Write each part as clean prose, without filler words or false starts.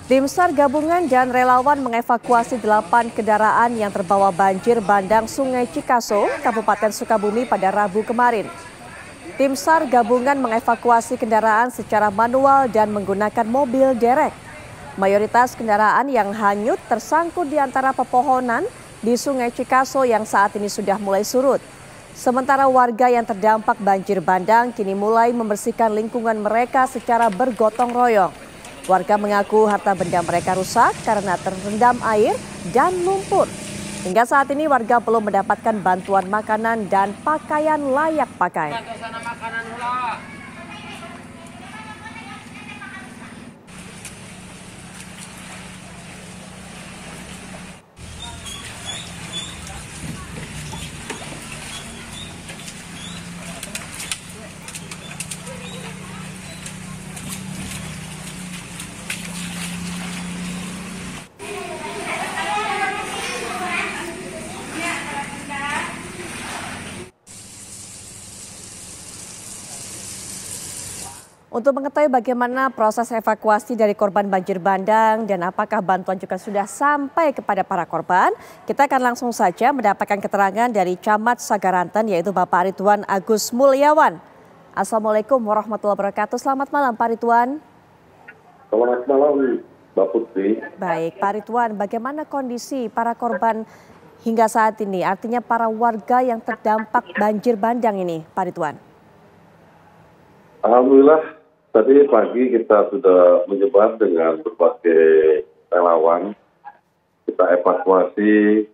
Tim SAR gabungan dan relawan mengevakuasi 8 kendaraan yang terbawa banjir bandang Sungai Cikaso, Kabupaten Sukabumi pada Rabu kemarin. Tim SAR gabungan mengevakuasi kendaraan secara manual dan menggunakan mobil derek. Mayoritas kendaraan yang hanyut tersangkut di antara pepohonan di Sungai Cikaso yang saat ini sudah mulai surut. Sementara warga yang terdampak banjir bandang kini mulai membersihkan lingkungan mereka secara bergotong royong. Warga mengaku harta benda mereka rusak karena terendam air dan lumpur. Hingga saat ini warga belum mendapatkan bantuan makanan dan pakaian layak pakai. Untuk mengetahui bagaimana proses evakuasi dari korban banjir bandang dan apakah bantuan juga sudah sampai kepada para korban, kita akan langsung saja mendapatkan keterangan dari Camat Sagaranten yaitu Bapak Ridwan Agus Mulyawan. Assalamualaikum warahmatullahi wabarakatuh. Selamat malam Pak Ridwan. Selamat malam Mbak Putri. Baik Pak Ridwan, bagaimana kondisi para korban hingga saat ini? Artinya para warga yang terdampak banjir bandang ini Pak Ridwan. Alhamdulillah. Tadi pagi kita sudah menyebar dengan berbagai relawan. Kita evakuasi,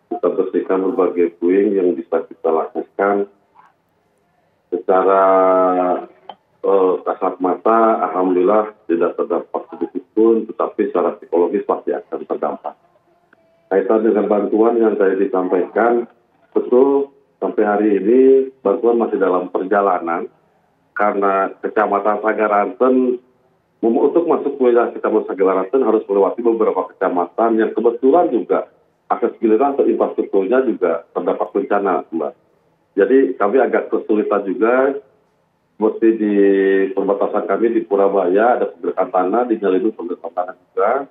kita bersihkan berbagai puing yang bisa kita lakukan. Secara kasat mata, alhamdulillah tidak terdampak sedikit pun, tetapi secara psikologis pasti akan terdampak. Kaitan dengan bantuan yang tadi disampaikan, betul sampai hari ini bantuan masih dalam perjalanan. Karena Kecamatan Sagaranten, untuk masuk wilayah Kecamatan Sagaranten harus melewati beberapa kecamatan yang kebetulan juga akses giliran atau infrastrukturnya juga terdapat bencana, Mbak. Jadi kami agak kesulitan juga, seperti di perbatasan kami di Purabaya ada pergerakan tanah, di Nyalidu pergerakan tanah juga.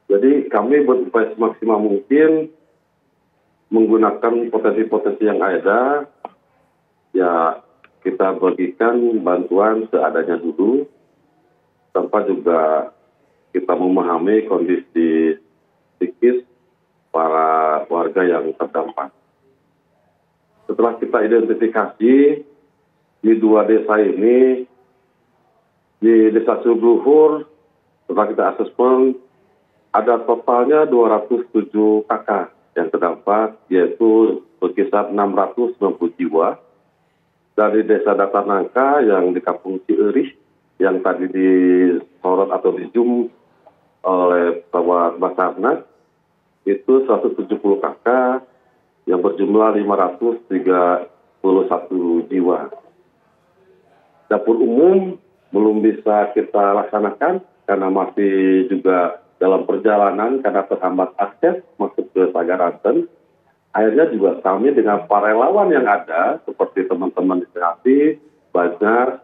Jadi kami berupaya semaksimal mungkin menggunakan potensi-potensi yang ada, ya kita bagikan bantuan seadanya dulu, tanpa juga kita memahami kondisi psikis para warga yang terdampak. Setelah kita identifikasi di 2 desa ini, di Desa Subluhur, setelah kita asesmen, ada totalnya 207 kakak yang terdampak, yaitu berkisar 690 jiwa. Dari Desa Datanangka yang di Kampung Ciirih yang tadi disorot atau di-zoom oleh pesawat Basarnas itu 170 kakak yang berjumlah 531 jiwa. Dapur umum belum bisa kita laksanakan karena masih juga dalam perjalanan karena terhambat akses masuk ke Sagaranten. Akhirnya juga kami dengan para relawan yang ada, seperti teman-teman di CHP, Banjar,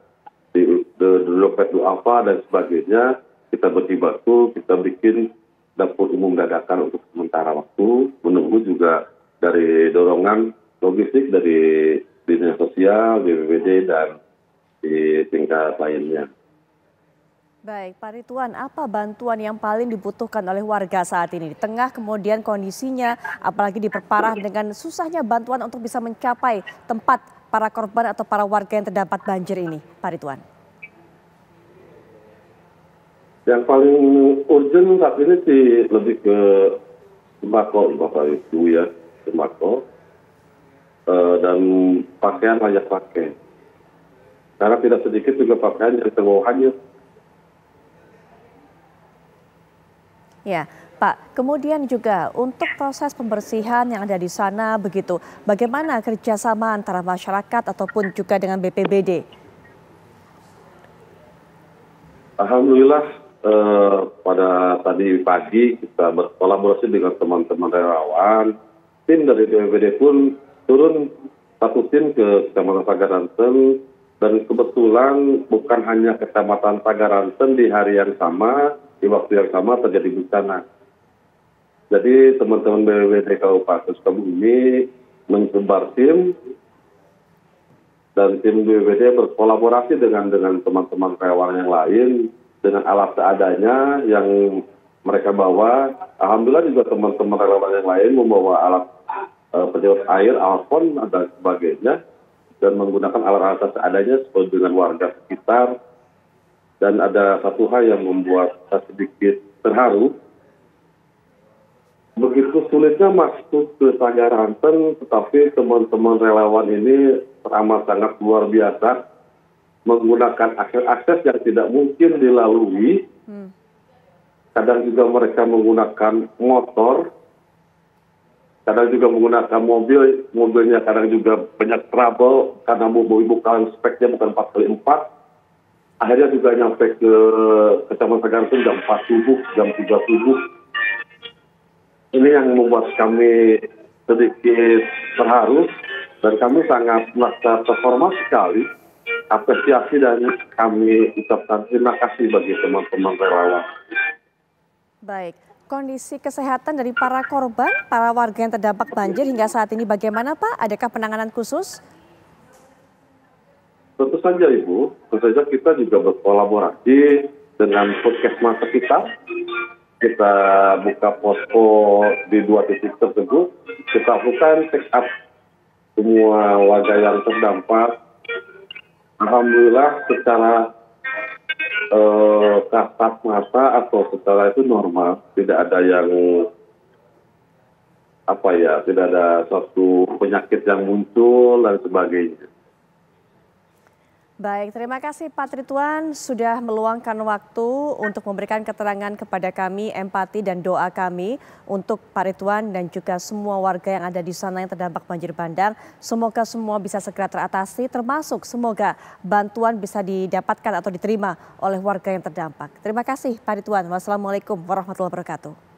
di Dompet Duafa dan sebagainya, kita berjibaku, kita bikin dapur umum dadakan untuk sementara waktu, menunggu juga dari dorongan logistik dari Dinas Sosial, BPBD, dan di tingkat lainnya. Baik, Pak Ridwan, apa bantuan yang paling dibutuhkan oleh warga saat ini? Di tengah kemudian kondisinya, apalagi diperparah dengan susahnya bantuan untuk bisa mencapai tempat para korban atau para warga yang terdapat banjir ini, Pak Ridwan? Yang paling urgent saat ini sih lebih ke sembako, Bapak Ibu ya, sembako dan pakaian layak pakai. Karena tidak sedikit juga pakaian yang terbawa hanyut. Ya, Pak. Kemudian juga untuk proses pembersihan yang ada di sana begitu, bagaimana kerjasama antara masyarakat ataupun juga dengan BPBD? Alhamdulillah pada tadi pagi kita berkolaborasi dengan teman-teman relawan. Tim dari BPBD pun turun satu tim ke Kecamatan Sagaranten. Dan kebetulan bukan hanya Kecamatan Sagaranten di hari yang sama, di waktu yang sama terjadi bencana. Jadi teman-teman BPBD Kabupaten Sukabumi menyebar tim, dan tim BPBD berkolaborasi dengan teman-teman relawan yang lain dengan alat seadanya yang mereka bawa. Alhamdulillah juga teman-teman relawan yang lain membawa alat penyedot air, alfon dan sebagainya, dan menggunakan alat-alat seadanya sesuai dengan warga sekitar. Dan ada satu hal yang membuat saya sedikit terharu. Begitu sulitnya masuk ke Sanggaranten, tetapi teman-teman relawan ini teramat sangat luar biasa menggunakan akses-akses yang tidak mungkin dilalui. Kadang juga mereka menggunakan motor, kadang juga menggunakan mobil, mobilnya kadang juga banyak trouble karena bukan speknya bukan 4x4. Akhirnya juga nyampe ke Kecamatan Sanggaranten jam 4 subuh, jam 3 subuh. Ini yang membuat kami sedikit terharu dan kami sangat merasa terhormat sekali. Apresiasi dan kami ucapkan terima kasih bagi teman-teman relawan. Baik, kondisi kesehatan dari para korban, para warga yang terdampak banjir hingga saat ini bagaimana Pak? Adakah penanganan khusus? Tentu saja Ibu, tentu saja kita juga berkolaborasi dengan puskesmas sekitar. Kita buka posko di 2 titik tersebut. Kita lakukan check up semua warga yang terdampak. Alhamdulillah secara kasat mata atau secara itu normal, tidak ada yang tidak ada suatu penyakit yang muncul dan sebagainya. Baik, terima kasih Pak Trituan sudah meluangkan waktu untuk memberikan keterangan kepada kami, empati dan doa kami untuk Pak Trituan dan juga semua warga yang ada di sana yang terdampak banjir bandang. Semoga semua bisa segera teratasi, termasuk semoga bantuan bisa didapatkan atau diterima oleh warga yang terdampak. Terima kasih Pak Trituan. Wassalamualaikum warahmatullahi wabarakatuh.